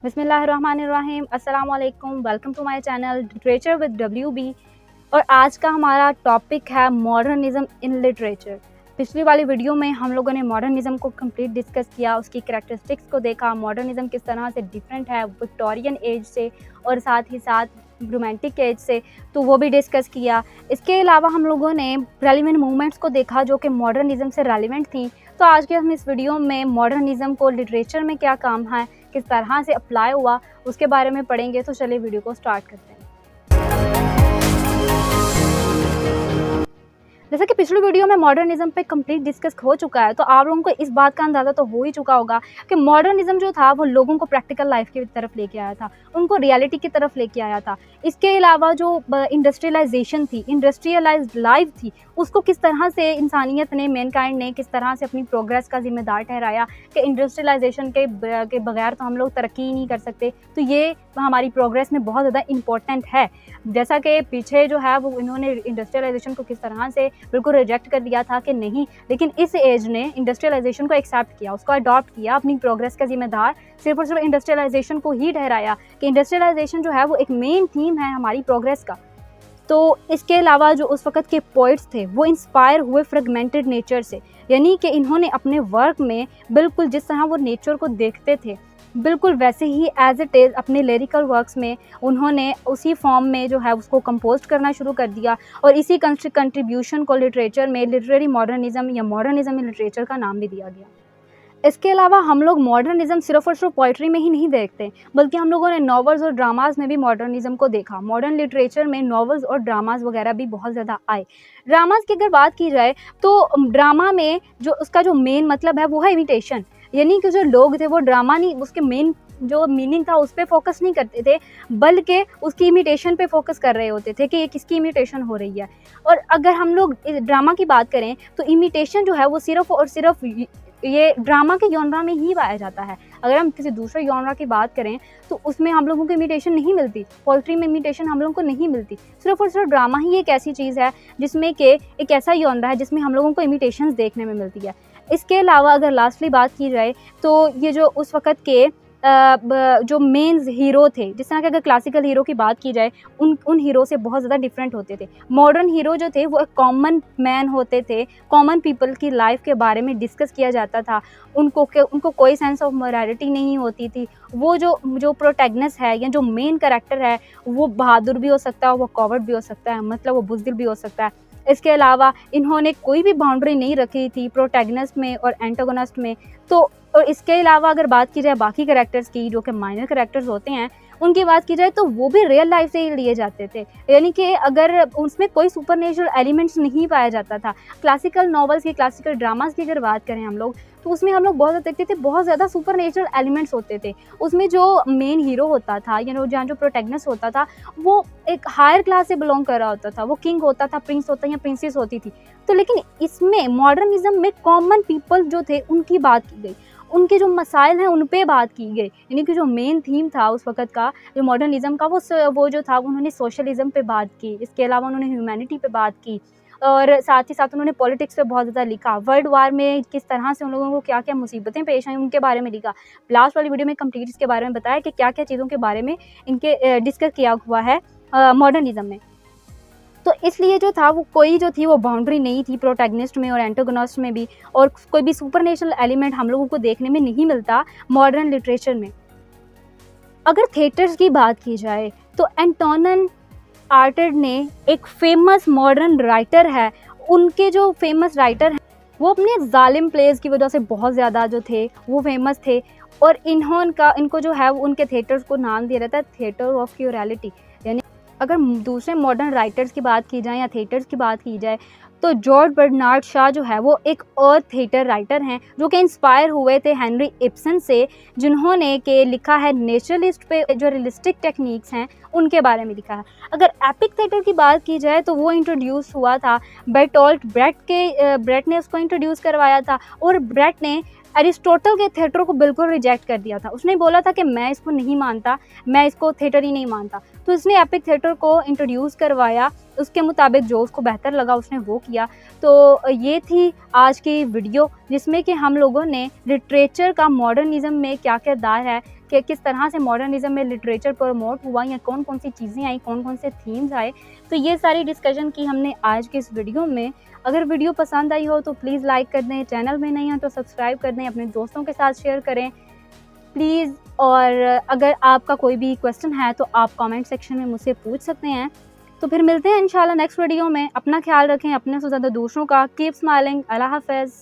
बिस्मिल्लाहिर्रहमानिर्रहीम, अस्सलाम वालेकुम, welcome to my channel literature with WB। और आज का हमारा टॉपिक है मॉडर्निज़्म इन लिटरेचर। पिछली वाली वीडियो में हम लोगों ने मॉडर्निज़्म को कंप्लीट डिस्कस किया, उसकी करैक्टरिस्टिक्स को देखा, मॉडर्निज़्म किस तरह से डिफरेंट है विक्टोरियन एज से और साथ ही साथ रोमांटिक एज से, तो वो भी डिस्कस किया। इसके अलावा हम लोगों ने रेलिवेंट मूवमेंट्स को देखा जो कि मॉडर्निज़्म से रेलिवेंट थी। तो आज के हम इस वीडियो में मॉडर्निज़्म को लिटरेचर में क्या काम है, किस तरह से अप्लाई हुआ, उसके बारे में पढ़ेंगे। तो चलिए वीडियो को स्टार्ट करते हैं। जैसा कि पिछली वीडियो में मॉडर्निज़्म पे कंप्लीट डिस्कस हो चुका है, तो आप लोगों को इस बात का अंदाज़ा तो हो ही चुका होगा कि मॉडर्निज़्म जो था वो लोगों को प्रैक्टिकल लाइफ की तरफ लेके आया था, उनको रियलिटी की तरफ लेके आया था। इसके अलावा जो इंडस्ट्रियलाइजेशन थी, इंडस्ट्रियलाइज्ड लाइफ थी, उसको किस तरह से इंसानियत ने, मैनकाइंड ने किस तरह से अपनी प्रोग्रेस का जिम्मेदार ठहराया कि इंडस्ट्रियलाइजेशन के बगैर तो हम लोग तरक्की ही नहीं कर सकते। तो ये हमारी प्रोग्रेस में बहुत ज़्यादा इम्पोर्टेंट है। जैसा कि पीछे जो है वो इन्होंने इंडस्ट्रियलाइजेशन को किस तरह से बिल्कुल रिजेक्ट कर दिया था कि नहीं, लेकिन इस एज ने इंडस्ट्रियलाइजेशन को एक्सेप्ट किया, उसको अडॉप्ट किया, अपनी प्रोग्रेस का जिम्मेदार सिर्फ और सिर्फ इंडस्ट्रियलाइजेशन को ही ठहराया कि इंडस्ट्रियलाइजेशन जो है वो एक मेन थीम है हमारी प्रोग्रेस का। तो इसके अलावा जो उस वक़्त के पोइट्स थे वो इंस्पायर हुए फ्रेगमेंटेड नेचर से, यानी कि इन्होंने अपने वर्क में बिल्कुल जिस तरह वो नेचर को देखते थे बिल्कुल वैसे ही एज इट इज़ अपने लिरिकल वर्क्स में उन्होंने उसी फॉर्म में जो है उसको कंपोज करना शुरू कर दिया। और इसी कंट्रीब्यूशन को लिटरेचर में लिटरेरी मॉडर्निज़्म या मॉडर्निज़्म इन लिटरेचर का नाम भी दिया गया। इसके अलावा हम लोग मॉडर्निज़्म सिर्फ और सिर्फ पोइट्री में ही नहीं देखते, बल्कि हम लोगों ने नॉवेल्स और ड्रामाज़ में भी मॉडर्निज़्म को देखा। मॉडर्न लिटरेचर में नॉवेल्स और ड्रामाज़ वगैरह भी बहुत ज़्यादा आए। ड्रामाज़ की अगर बात की जाए तो ड्रामा में जो उसका जो मेन मतलब है वो है इमिटेशन, यानी कि जो लोग थे वो ड्रामा नहीं, उसके मेन जो मीनिंग था उस पर फोकस नहीं करते थे, बल्कि उसकी इमिटेशन पे फोकस कर रहे होते थे कि ये किसकी इमिटेशन हो रही है। और अगर हम लोग ड्रामा की बात करें तो इमिटेशन जो है वो सिर्फ और सिर्फ ये ड्रामा के जॉनरा में ही पाया जाता है। अगर हम किसी दूसरे जॉनरा की बात करें तो उसमें हम लोगों को इमिटेशन नहीं मिलती, पोएट्री में इमिटेशन हम लोगों को नहीं मिलती। सिर्फ और सिर्फ ड्रामा ही एक ऐसी चीज़ है जिसमें कि एक ऐसा जॉनरा है जिसमें हम लोगों को इमिटेशंस देखने में मिलती है। इसके अलावा अगर लास्टली बात की जाए तो ये जो उस वक़्त के जो मेन हीरो थे, जिस तरह के अगर क्लासिकल हीरो की बात की जाए उन हीरो से बहुत ज़्यादा डिफरेंट होते थे। मॉडर्न हीरो जो थे वो एक कॉमन मैन होते थे, कॉमन पीपल की लाइफ के बारे में डिस्कस किया जाता था। उनको कोई सेंस ऑफ मोरालिटी नहीं होती थी। वो जो प्रोटैगनिस्ट है या जो मेन कैरेक्टर है वो बहादुर भी हो सकता है, वो कॉवर्ड भी हो सकता है, मतलब वो बुज़दिल भी हो सकता है। इसके अलावा इन्होंने कोई भी बाउंड्री नहीं रखी थी प्रोटैगनिस्ट में और एंटागोनिस्ट में। तो और इसके अलावा अगर बात की जाए बाकी कैरेक्टर्स की, जो कि माइनर कैरेक्टर्स होते हैं, उनकी बात की जाए तो वो भी रियल लाइफ से ही लिए जाते थे, यानी कि अगर उसमें कोई सुपरनेचुरल एलिमेंट्स नहीं पाया जाता था। क्लासिकल नॉवेल्स की, क्लासिकल ड्रामास की अगर बात करें हम लोग, तो उसमें हम लोग बहुत ज़्यादा देखते थे, बहुत ज़्यादा सुपरनेचुरल एलिमेंट्स होते थे। उसमें जो मेन हीरो होता था या जहाँ जो प्रोटैगनिस्ट होता था वो एक हायर क्लास से बिलोंग कर रहा होता था, वो किंग होता था, प्रिंस होता या प्रिंसेस होती थी। तो लेकिन इसमें मॉडर्निज़्म में कॉमन पीपल जो थे उनकी बात की गई, उनके जो मसाइल हैं उन पे बात की गई, यानी कि जो मेन थीम था उस वक़्त का जो मॉडर्निज़्म का वो जो था उन्होंने सोशलिज़म पे बात की। इसके अलावा उन्होंने ह्यूमैनिटी पे बात की और साथ ही साथ उन्होंने पॉलिटिक्स पे बहुत ज़्यादा लिखा। वर्ल्ड वार में किस तरह से उन लोगों को क्या-क्या मुसीबतें पेश आई उनके बारे में लिखा। लास्ट वाली वीडियो में कंप्लीट इसके बारे में बताया कि क्या-क्या चीज़ों के बारे में इनके डिस्कस किया हुआ है मॉडर्निज़्म में। तो इसलिए जो था वो कोई जो थी वो बाउंड्री नहीं थी प्रोटैगनिस्ट में और एंटागोनिस्ट में भी, और कोई भी सुपरनेचुरल एलिमेंट हम लोगों को देखने में नहीं मिलता मॉडर्न लिटरेचर में। अगर थिएटर्स की बात की जाए तो एंटोनिन आर्टेड ने एक फेमस मॉडर्न राइटर है, उनके जो फेमस राइटर हैं वो अपने जालिम प्लेस की वजह से बहुत ज़्यादा जो थे वो फेमस थे। और इनको जो है उनके थिएटर्स को नाम दिया जाता है थिएटर ऑफ क्यूरियोसिटी। यानी अगर दूसरे मॉडर्न राइटर्स की बात की जाए या थिएटर्स की बात की जाए तो जॉर्ज बर्नार्ड शॉ जो है वो एक और थिएटर राइटर हैं जो कि इंस्पायर हुए थे हेनरी इब्सन से, जिन्होंने के लिखा है नेचुरलिस्ट पे जो रियलिस्टिक टेक्निक्स हैं उनके बारे में लिखा है। अगर एपिक थिएटर की बात की जाए तो वो इंट्रोड्यूस हुआ था बेर्टोल्ट ब्रेट ने उसको इंट्रोड्यूस करवाया था। और ब्रेट ने एरिस्टोटल के थिएटर को बिल्कुल रिजेक्ट कर दिया था। उसने बोला था कि मैं इसको नहीं मानता, मैं इसको थिएटर ही नहीं मानता। तो इसने एपिक थिएटर को इंट्रोड्यूस करवाया, उसके मुताबिक जो उसको बेहतर लगा उसने वो किया। तो ये थी आज की वीडियो जिसमें कि हम लोगों ने लिटरेचर का मॉडर्निज़्म में क्या किरदार है, कि किस तरह से मॉडर्निज़्म में लिटरेचर प्रमोट हुआ या कौन-कौन सी चीज़ें आई, कौन-कौन से थीम्स आए। तो ये सारी डिस्कशन की हमने आज के इस वीडियो में। अगर वीडियो पसंद आई हो तो प्लीज़ लाइक कर दें, चैनल में नहीं हैं तो सब्सक्राइब कर दें, अपने दोस्तों के साथ शेयर करें प्लीज़। और अगर आपका कोई भी क्वेश्चन है तो आप कमेंट सेक्शन में मुझसे पूछ सकते हैं। तो फिर मिलते हैं इंशाल्लाह नेक्स्ट वीडियो में। अपना ख्याल रखें, अपने से ज़्यादा दूसरों का। Keep smiling. अल्लाह हाफ़िज़।